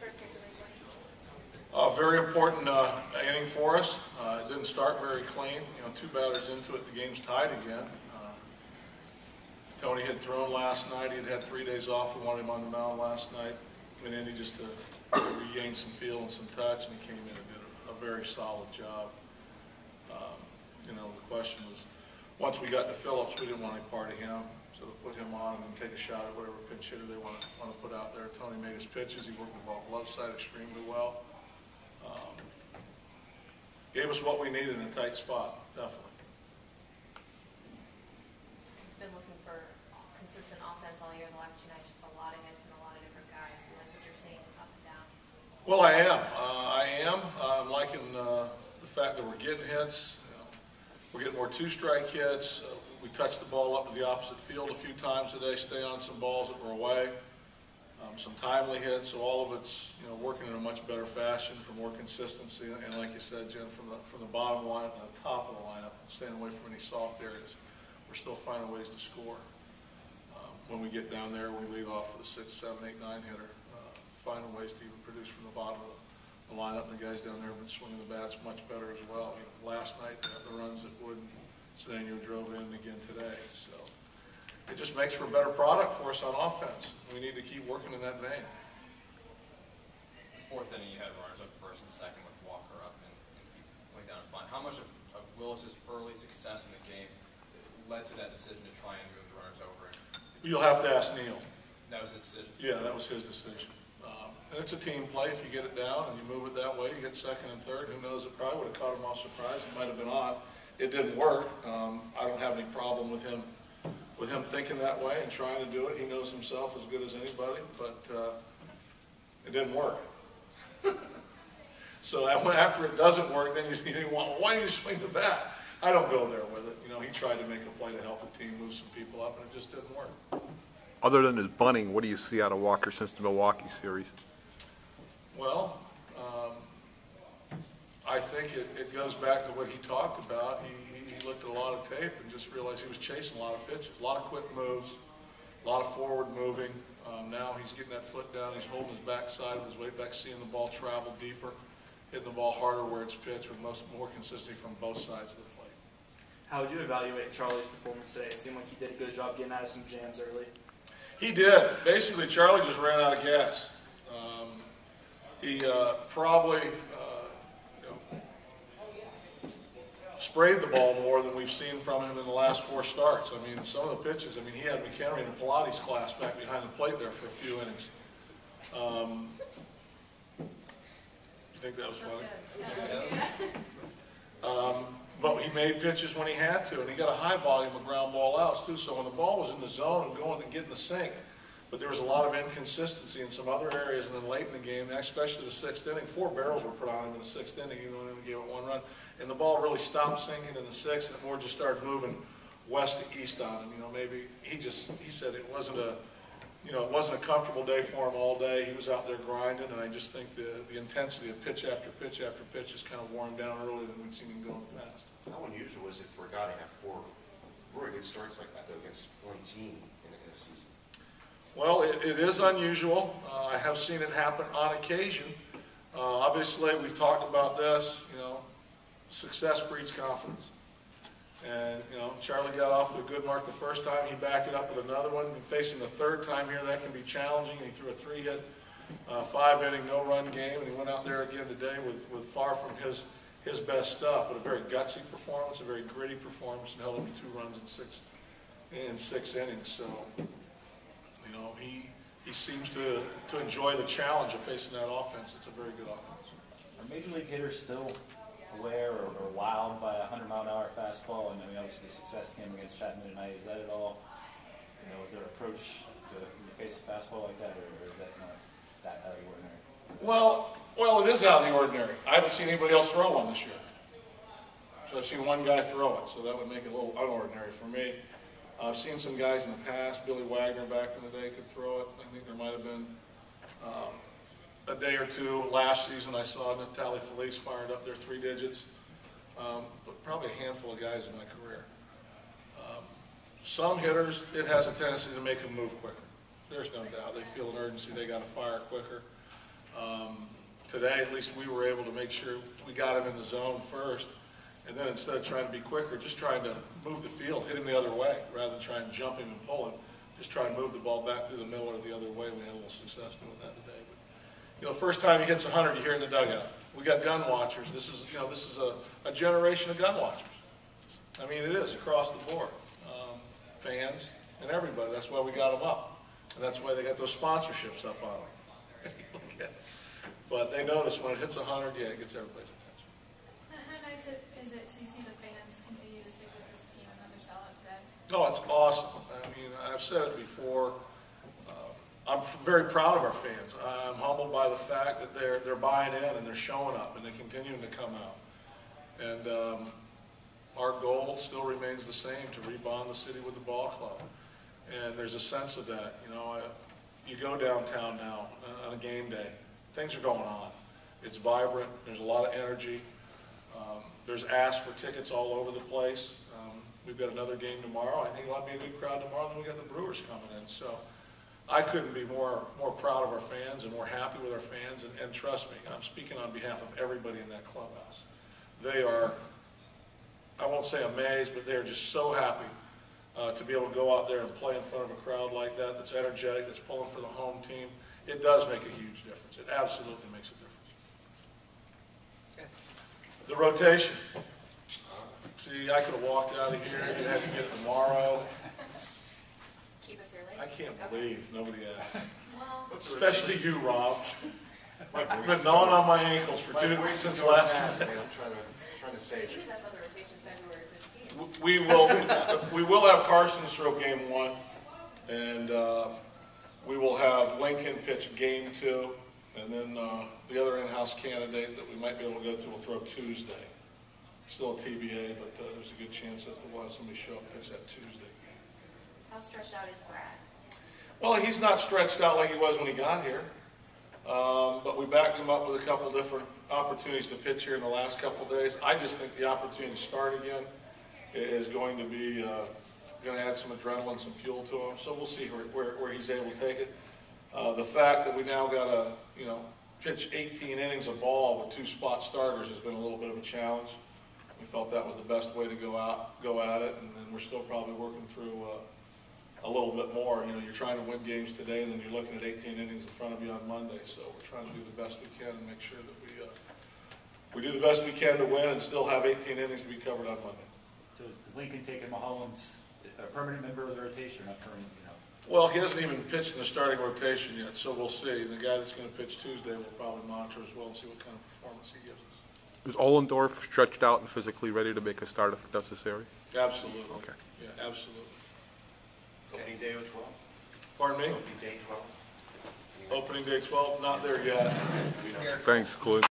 first game of the week? Very important inning for us. It didn't start very clean. You know, 2 batters into it, the game's tied again. Tony had thrown last night. He had had 3 days off. We wanted him on the mound last night. And Indy just to regain some feel and some touch, and he came in and did a very solid job. You know, the question was, once we got to Phillips, we didn't want any part of him. So to put him on and then take a shot at whatever pinch hitter they want to put out there. Tony made his pitches. He worked the ball glove side extremely well. Gave us what we needed in a tight spot, definitely. You've been looking for consistent offense all year. The last 2 nights, just a lot of guys from a lot of different guys. You like what you're seeing up and down? Well, I am. I'm liking the fact that we're getting hits. You know, we're getting more 2-strike hits. We touch the ball up to the opposite field a few times today, stay on some balls that were away. Some timely hits, so all of it's, you know, working in a much better fashion for more consistency. And like you said, Jen, from the bottom line to the top of the lineup, staying away from any soft areas, we're still finding ways to score. When we get down there, we lead off with a 6, 7, 8, 9 hitter, finding ways to even produce from the bottom of the lineup. And the guys down there have been swinging the bats much better as well. You know, last night, the runs that Wood and Cedeno drove in again today. So it just makes for a better product for us on offense. We need to keep working in that vein. The 4th inning, you had runners up first and second with Walker up and way down in front. How much of Willis's early success in the game led to that decision to try and move the runners over? You'll have to ask Neil. That was his decision? Yeah, that was his decision. And it's a team play. If you get it down and you move it that way, you get second and third. Who knows? It probably would have caught him off surprise. It might have been on. It didn't work. I don't have any problem with him thinking that way and trying to do it. He knows himself as good as anybody, but it didn't work. So after it doesn't work, then you think, well, why do you swing the bat? I don't go there with it. You know, he tried to make a play to help the team move some people up, and it just didn't work. Other than his bunting, what do you see out of Walker since the Milwaukee series? Well, I think it goes back to what he talked about. He looked at a lot of tape and just realized he was chasing a lot of pitches, a lot of quick moves, a lot of forward moving. Now he's getting that foot down. He's holding his backside with his weight back, seeing the ball travel deeper, hitting the ball harder where it's pitched with more consistency from both sides of the plate. How would you evaluate Charlie's performance today? It seemed like he did a good job getting out of some jams early. He did. Basically, Charlie just ran out of gas. He probably sprayed the ball more than we've seen from him in the last 4 starts. I mean, some of the pitches, I mean, he had McHenry in a Pilates class back behind the plate there for a few innings. You think that was funny? But he made pitches when he had to, and he got a high volume of ground ball outs too. So when the ball was in the zone and going and getting the sink, but there was a lot of inconsistency in some other areas. And then late in the game, especially the 6th inning, 4 barrels were put on him in the 6th inning, even though he gave it 1 run. And the ball really stopped sinking in the 6th, and it more just started moving west to east on him. You know, maybe he said it wasn't a comfortable day for him all day. He was out there grinding, and I just think the intensity of pitch after pitch after pitch has kind of worn down earlier than we'd seen him go in the past. How unusual is it for a guy to have 4 really good starts like that, though, against one team in a season? Well, it is unusual. I have seen it happen on occasion. Obviously, we've talked about this. You know, success breeds confidence. And, you know, Charlie got off to a good mark the first time. He backed it up with another one. And facing the 3rd time here, that can be challenging. He threw a 3-hit, 5-inning, no-run game, and he went out there again today with far from his best stuff, but a very gutsy performance, a very gritty performance, and held him to 2 runs in 6 innings. So, you know, he seems to enjoy the challenge of facing that offense. It's a very good offense. Are major league hitters still aware or wowed by a 100-mile-an-hour fastball? And I mean, obviously the success came against Chapman tonight. Is that at all, you know, is their approach to face a fastball like that, or is that not that out of the ordinary? Well, it is out of the ordinary. I haven't seen anybody else throw one this year. So I've seen one guy throw it, so that would make it a little unordinary for me. I've seen some guys in the past. Billy Wagner back in the day could throw it. I think there might have been a day or two last season I saw Natali Felice fired up there 3 digits. But probably a handful of guys in my career. Some hitters, it has a tendency to make them move quicker. There's no doubt. They feel an urgency. They got to fire quicker. Today, at least we were able to make sure we got him in the zone first, and then instead of trying to be quicker, just trying to move the field, hit him the other way, rather than try and jump him and pull him, just try and move the ball back through the middle or the other way. We had a little success doing that today. But, you know, first time he hits 100, you hear in the dugout. We got gun watchers. This is a generation of gun watchers. I mean, it is across the board. Fans and everybody. That's why we got them up. And that's why they got those sponsorships up on them. But they notice when it hits 100, yeah, it gets everybody's attention. How nice is it to see the fans continue to stick with this team and that they're selling today? Oh, it's awesome. I mean, I've said it before. I'm very proud of our fans. I'm humbled by the fact that they're buying in and they're showing up and they're continuing to come out. And our goal still remains the same, to rebond the city with the ball club. And there's a sense of that. You know, you go downtown now on a game day, things are going on. It's vibrant. There's a lot of energy. There's ask for tickets all over the place. We've got another game tomorrow. I think it'll be a good crowd tomorrow. Then we got the Brewers coming in. So I couldn't be more proud of our fans and more happy with our fans. And trust me, I'm speaking on behalf of everybody in that clubhouse. They are, I won't say amazed, but they're just so happy to be able to go out there and play in front of a crowd like that, that's energetic, that's pulling for the home team. It does make a huge difference. It absolutely makes a difference. The rotation. See, I could have walked out of here. You'd have to get it tomorrow. Keep us early? I can't believe nobody asked. Well, Especially you, Rob. I've been gnawing on my ankles for since last night. I'm trying to save he it. was asked about the rotation February 15th. We will have Carson throw game 1, and we will have Lincoln pitch game 2, and then the other in-house candidate that we might be able to go to will throw Tuesday. Still a TBA, but there's a good chance that we'll have somebody show up and pitch that Tuesday game. How stretched out is Brad? Well, he's not stretched out like he was when he got here, but we backed him up with a couple different opportunities to pitch here in the last couple of days. I just think the opportunity to start again is going to be going to add some adrenaline, some fuel to him. So we'll see where he's able to take it. The fact that we now got to pitch 18 innings of ball with 2 spot starters has been a little bit of a challenge. We felt that was the best way to go at it, and then we're still probably working through a little bit more. You know, you're trying to win games today, and then you're looking at 18 innings in front of you on Monday. So we're trying to do the best we can and make sure that we do the best we can to win and still have 18 innings to be covered on Monday. So is Lincoln taking Mulholland's a permanent member of the rotation, or not permanent? Well, he hasn't even pitched in the starting rotation yet, so we'll see. The guy that's going to pitch Tuesday will probably monitor as well and see what kind of performance he gives us. Is Ollendorf stretched out and physically ready to make a start if necessary? Absolutely. Okay. Yeah, absolutely. Opening day of 12? Pardon me? Opening day 12? Opening day 12, not there yet. Thanks, Clint.